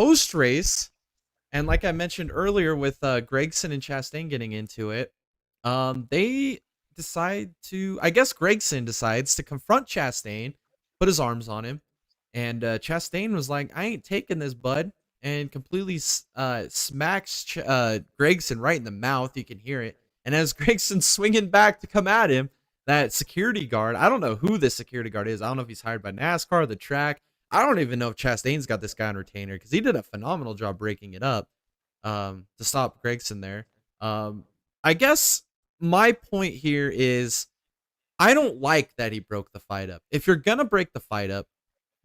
post race, and like I mentioned earlier with Gragson and Chastain getting into it, they decide to. I guess Gragson decides to confront Chastain, put his arms on him, and Chastain was like, "I ain't taking this, bud," and completely smacks Gragson right in the mouth. You can hear it, and as Gregson's swinging back to come at him, that security guard. I don't know who this security guard is. I don't know if he's hired by NASCAR, the track. I don't even know if Chastain's got this guy on retainer because he did a phenomenal job breaking it up to stop Gregson there. I guess my point here is I don't like that he broke the fight up. If you're gonna break the fight up,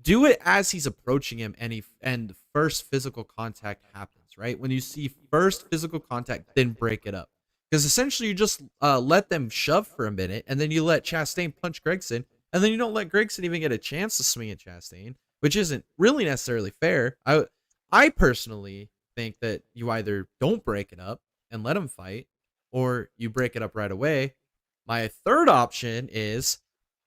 do it as he's approaching him and first physical contact happens, right? When you see first physical contact, then break it up. Because essentially you just let them shove for a minute, and then you let Chastain punch Gregson, and then you don't let Gregson even get a chance to swing at Chastain, which isn't really necessarily fair. I personally think that you either don't break it up and let them fight, or you break it up right away. My third option is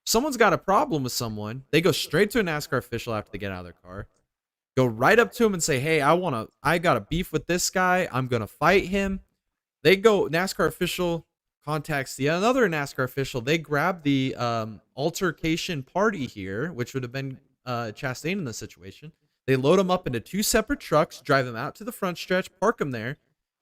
someone's got a problem with someone, they go straight to a NASCAR official after they get out of their car, go right up to him and say, "Hey, I got a beef with this guy. I'm gonna fight him." They go, NASCAR official contacts the another NASCAR official. They grab the altercation party here, which would have been Chastain in this situation. They load him up into two separate trucks, drive him out to the front stretch, park him there,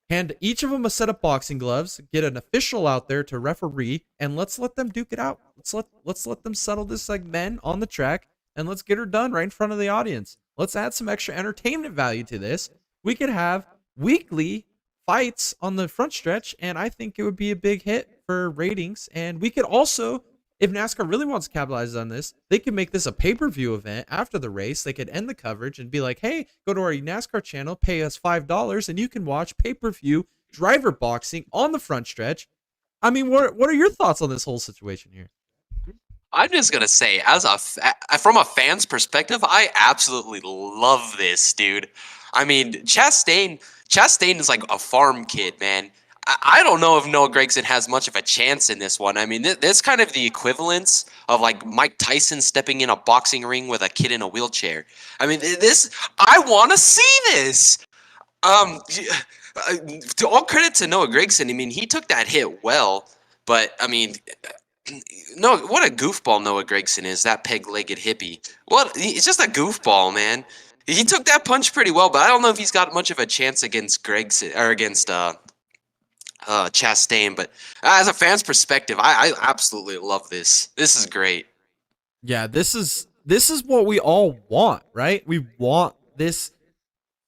hand each of them a set of boxing gloves, get an official out there to referee, and let's let them duke it out. Let's let them settle this like men on the track, and let's get her done right in front of the audience. Let's add some extra entertainment value to this. We could have weekly fights on the front stretch, and I think it would be a big hit for ratings. And we could also, if NASCAR really wants to capitalize on this, they could make this a pay-per-view event after the race. They could end the coverage and be like, "Hey, go to our NASCAR channel, pay us $5, and you can watch pay-per-view driver boxing on the front stretch." I mean, what are your thoughts on this whole situation here? I'm just gonna say, from a fan's perspective, I absolutely love this, dude. I mean, Chastain is like a farm kid, man. I don't know if Noah Gragson has much of a chance in this one. I mean, this kind of the equivalence of like Mike Tyson stepping in a boxing ring with a kid in a wheelchair. I mean, I want to see this. Um, to all credit to Noah Gragson, I mean, he took that hit well, but I mean, no, what a goofball Noah Gragson is, that peg-legged hippie. He's just a goofball, man. He took that punch pretty well, but I don't know if he's got much of a chance against Gregson or against Chastain. But as a fan's perspective, I absolutely love this. This is great. Yeah, this is what we all want, right? We want this.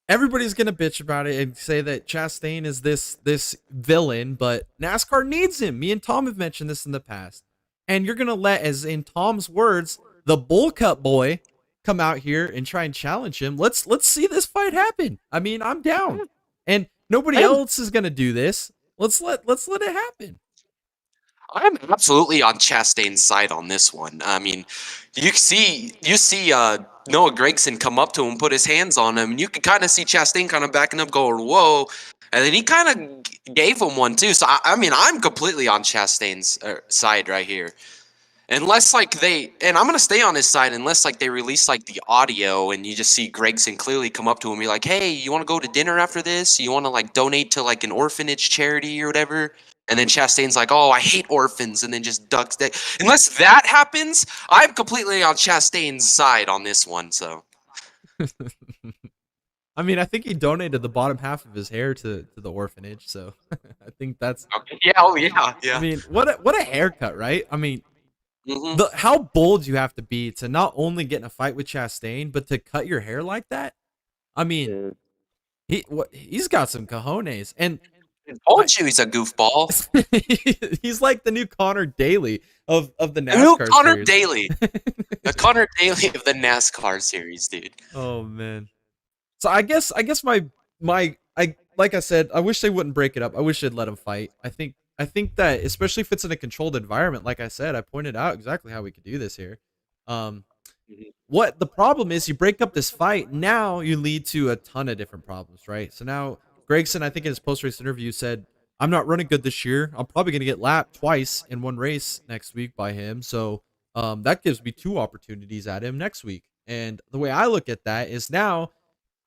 Everybody's gonna bitch about it and say that Chastain is this villain, but NASCAR needs him. Me and Tom have mentioned this in the past, and you're gonna let, as in Tom's words, the bull cut boy come out here and try and challenge him. Let's see this fight happen. I mean, I'm down, and nobody else is gonna do this. Let's let it happen. I'm absolutely on Chastain's side on this one. I mean, you see Noah Gragson come up to him, put his hands on him, and you can kind of see Chastain kind of backing up, going, "Whoa!" And then he kind of gave him one too. So I mean, I'm completely on Chastain's side right here. Unless like and I'm gonna stay on his side unless like they release like the audio and you just see Gregson clearly come up to him and be like, "Hey, you want to go to dinner after this? You want to like donate to like an orphanage charity or whatever?" And then Chastain's like, "Oh, I hate orphans," and then just ducks. Unless that happens, I'm completely on Chastain's side on this one. So I mean, I think he donated the bottom half of his hair to the orphanage, so I think that's. okay. Yeah, oh yeah, I yeah. mean, what a haircut, right? I mean, hmm the how bold you have to be to not only get in a fight with Chastain, but to cut your hair like that. I mean, he's got some cojones, and I Told you he's a goofball. he's like the new Connor Daly of the A new NASCAR Connor series. Daly, the Connor Daly of the NASCAR series, dude. Oh man. So I guess my I like I said, I wish they wouldn't break it up. I wish they'd let them fight. I think that especially if it's in a controlled environment, like I said, I pointed out exactly how we could do this here. Um Mhm. what the problem is, you break up this fight, now you lead to a ton of different problems, right? So now Gregson, I think in his post race interview said, "I'm not running good this year. I'm probably going to get lapped twice in one race next week by him. So that gives me two opportunities at him next week." And the way I look at that is now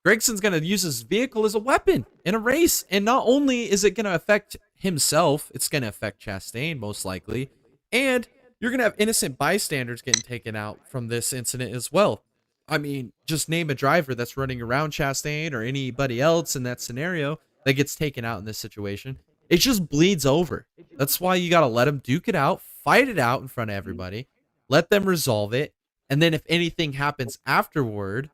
Gregson's going to use his vehicle as a weapon in a race. And not only is it going to affect himself, it's going to affect Chastain most likely. And you're going to have innocent bystanders getting taken out from this incident as well. I mean, just name a driver that's running around Chastain or anybody else in that scenario that gets taken out in this situation. It just bleeds over. That's why you got to let them duke it out, fight it out in front of everybody, let them resolve it. And then if anything happens afterward,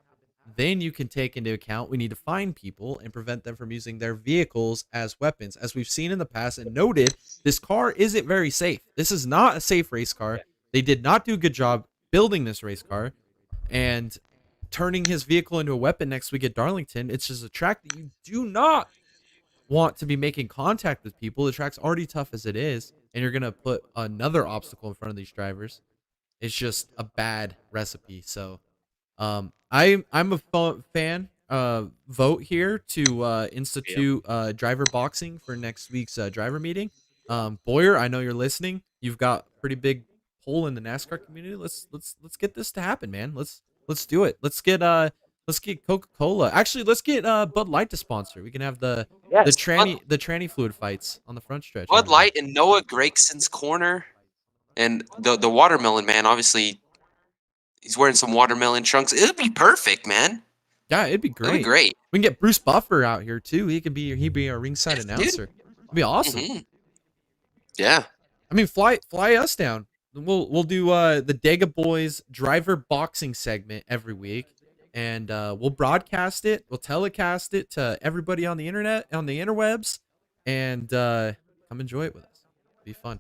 then you can take into account we need to find people and prevent them from using their vehicles as weapons. As we've seen in the past and noted, this car isn't very safe. This is not a safe race car. They did not do a good job building this race car, and turning his vehicle into a weapon next week at Darlington. It's just a track that you do not want to be making contact with people. The track's already tough as it is, and you're going to put another obstacle in front of these drivers. It's just a bad recipe. So I'm a fan. Vote here to Yep. institute driver boxing for next week's driver meeting. Boyer, I know you're listening. You've got a pretty big pull in the NASCAR community. Let's get this to happen, man. Let's do it. Let's get Coca-Cola. Actually, let's get Bud Light to sponsor. We can have the Yes. tranny fluid fights on the front stretch Bud every week. Light and Noah Gregson's corner, and the watermelon man. Obviously, he's wearing some watermelon trunks. It'd be perfect, man. Yeah, it'd be It'd be great. great. We can get Bruce Buffer out here too. He'd be our ringside Yes, dude. announcer. It'd be awesome. Hmm. Yeah. I mean, fly us down. We'll do the Dega Boys driver boxing segment every week, and we'll broadcast it. We'll telecast it to everybody on the internet, on the interwebs, and come enjoy it with us. Be fun.